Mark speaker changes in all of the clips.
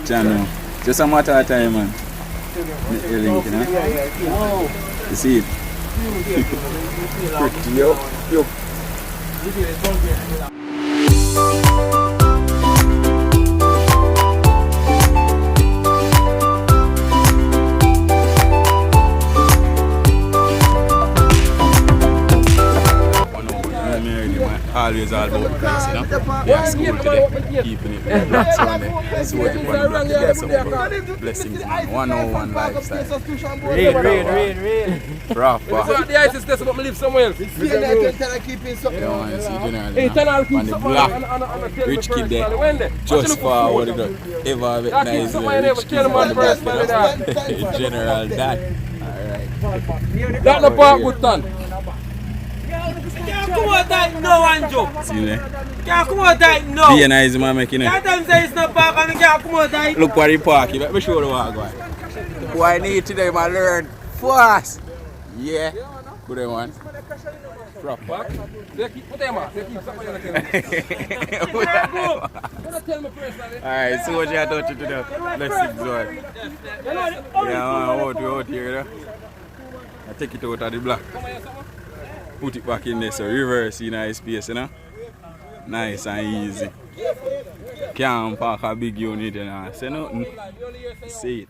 Speaker 1: Channel. Just a matter of time, man. The link, you know? You see it? Pretty, yo. Always all about the place, you know? Yeah, school today, keeping it black Sunday. So what you put black together, some blessings, man. 101 lifestyle.
Speaker 2: Real.
Speaker 1: Proper.
Speaker 2: It's not the ISIS test, but I live somewhere else.
Speaker 1: Yeah, man, see generally. On the black, rich kid there, just for what you got. Ever with nice rich kids on the back, you know? General that. Alright.
Speaker 2: That's the part good done.
Speaker 3: Come on, that no one joke.
Speaker 1: See there?
Speaker 3: Can't come on, that no.
Speaker 1: Be nice man making it.
Speaker 3: That time say it's not park and I can't come on, that.
Speaker 1: Look where he park, let me show you what I Why I need today, man, learn fast. Yeah. Good one. Proper. Alright, so what you have to touch it to the blessings one. Yeah, man, out here, you know? I take it out of the black. Put it back in there, so reverse in nice space, you know? Nice and easy. Can't park a big unit, you know? Say nothing. See it.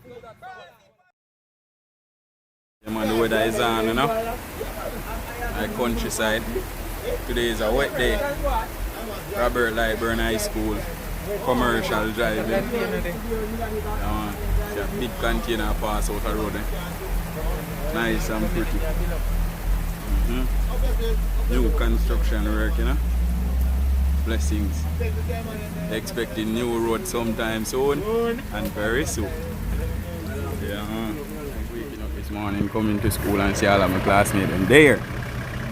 Speaker 1: Yeah, man, the weather is on, you know? Like countryside. Today is a wet day. Robert Liburn High School. Commercial driving. Yeah, man. See a big container pass out the road. Nice and pretty. New construction work, you know. Blessings. Expecting new road sometime soon and very soon. Yeah, waking up this morning, coming to school and see all of my classmates and there.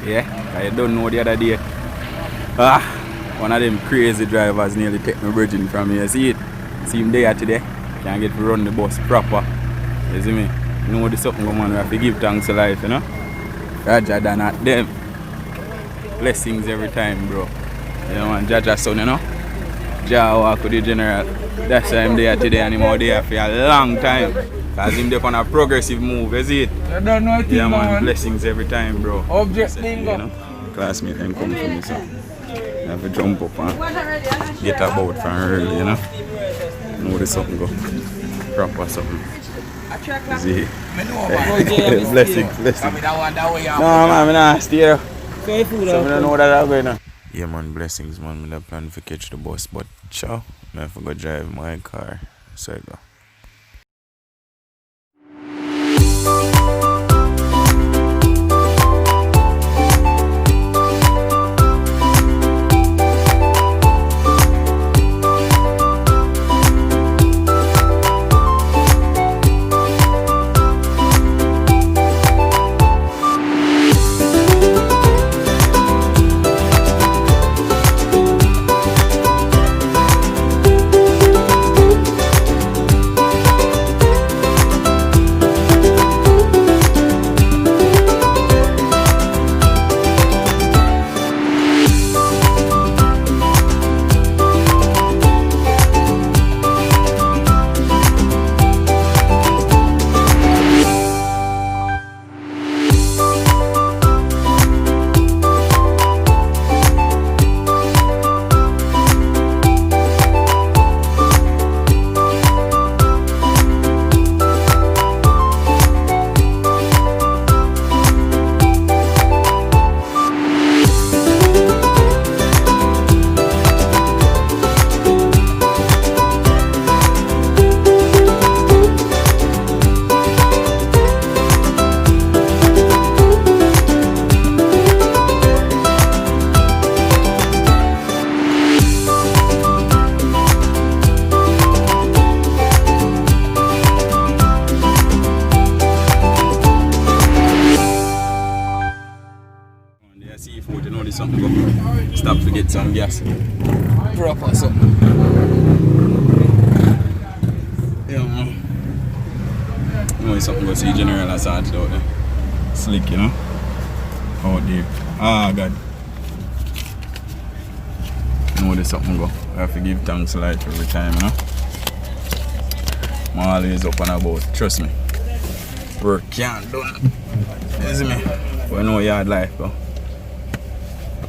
Speaker 1: Yeah, I don't know the other day. One of them crazy drivers nearly take my bridging from me. See it? See him there today. Can't get to run the bus proper. You see me? You know the something going on, we have to give thanks to life, you know? Raja than at them. Blessings every time, bro. You know, and Jaja's son, you know? Jah walk with the general. That's why I'm there today and I'm out there for a long time. Because I'm there on a progressive move, you see it?
Speaker 2: I don't know
Speaker 1: yeah, man, blessings every time, bro.
Speaker 2: Object
Speaker 1: you know? Classmate and come for me, so I have to jump up and get about from early, you know? Know the something go. Proper something. See? Blessings. No, man, I'm not stay there. So I don't know that I'm going now. Yeah, man, blessings, man. I plan to catch the bus, but ciao. I forgot to drive my car. So I go. Stop to get some gas. Proper something. Yeah, man. You know, something go see General Assange out there. Slick, you know? Out there. Ah, God. You know, there's something go. I have to give thanks to life every time, you know? I'm always up and about, trust me. Work can't done. You see me? We know yard life, bro.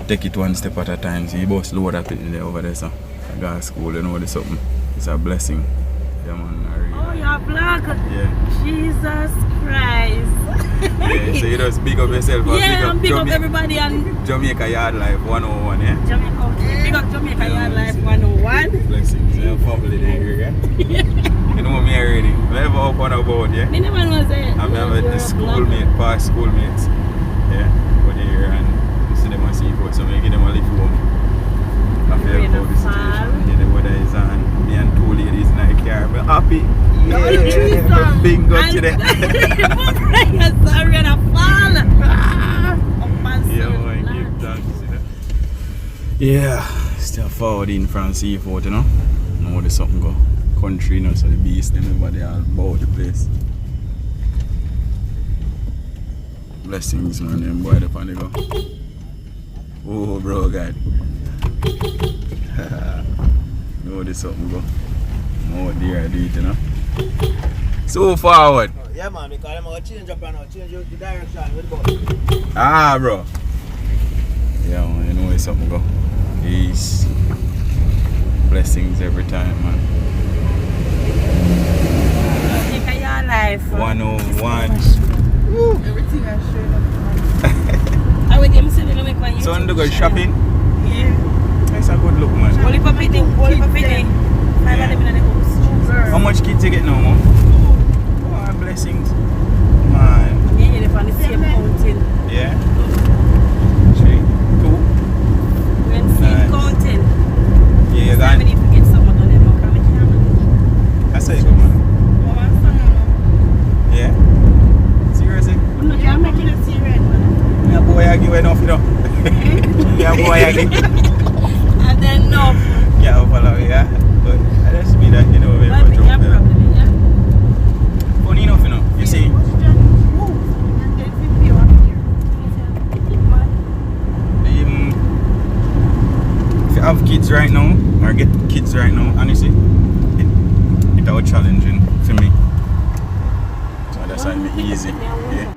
Speaker 1: Take it one step at a time. See, you boss load that thing there over there, so. I go to school, you know this something. It's a blessing. Yeah, man.
Speaker 4: Oh, you're black?
Speaker 1: Yeah.
Speaker 4: Jesus Christ.
Speaker 1: Yeah, so you just big up yourself.
Speaker 4: Yeah, I'm big up everybody on
Speaker 1: Jamaica Yard Life 101, yeah?
Speaker 4: Jamaica. Big up Jamaica Yard Life 101.
Speaker 1: Blessings. Your family there, yeah? You know me already. Never up and about, yeah?
Speaker 4: Me never know that.
Speaker 1: I'm never the schoolmate, past schoolmates. Yeah, but here and you see them on seafood, so I give them a lift home. I feel about the situation. Yeah, the weather is on. Me and two ladies in the car. We're happy. Yeah, bingo today.
Speaker 4: Sorry, and I fall.
Speaker 1: Yeah, boy, give thanks, you know. Yeah, still forward in from seafood, you know. Now there's something go. Country, you know, so the beast, everybody all about the place. Blessings, man, them boy, the pan they go. Oh, bro, God. Know this something go. More there, I do it, you know. So forward.
Speaker 3: Yeah, man, because I'm going to change up and change the direction with the bus.
Speaker 1: Ah, bro. Yeah, man, you know where something go. Peace. Blessings every time, man.
Speaker 4: Jamaica Yard Life.
Speaker 1: 101.
Speaker 4: Everything I showed up. I would even say they make one YouTube.
Speaker 1: So, you go shopping?
Speaker 4: Yeah.
Speaker 1: That's a good look, man.
Speaker 4: Only for pity. Only for pity. I'm living in the house.
Speaker 1: How much kids you get now, man? Oh, blessings. Man.
Speaker 4: Yeah, they're on the same mountain.
Speaker 1: Yeah. 3, 2.
Speaker 4: We're in the same mountain.
Speaker 1: Yeah, you
Speaker 4: I
Speaker 1: got
Speaker 4: need to get someone on them. Come and camera.
Speaker 1: That's how you go, man. Yeah. Seriously?
Speaker 4: I'm making a serious man.
Speaker 1: Yeah, boy, I give enough, you know. Yeah, boy, I give.
Speaker 4: And then no.
Speaker 1: Yeah, I'll follow you, yeah. But I just mean that, you know, we have a joke there. Funny enough, you know. You see? If you have kids right now, or get kids right now, honestly, it's all challenging for me. So that's why it's easy. Yeah.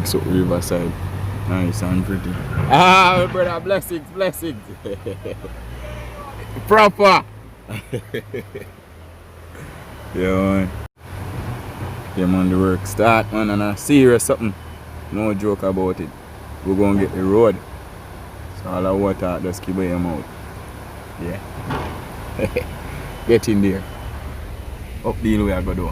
Speaker 1: So riverside, nice and pretty. Ah, brother, blessings, blessings. Proper. Yeah, man. Yeah, man, the work start, man, and a serious something. No joke about it. We're gonna get the road. So all the water just keep by your mouth. Yeah. Get in there. Up the hill we are gonna do.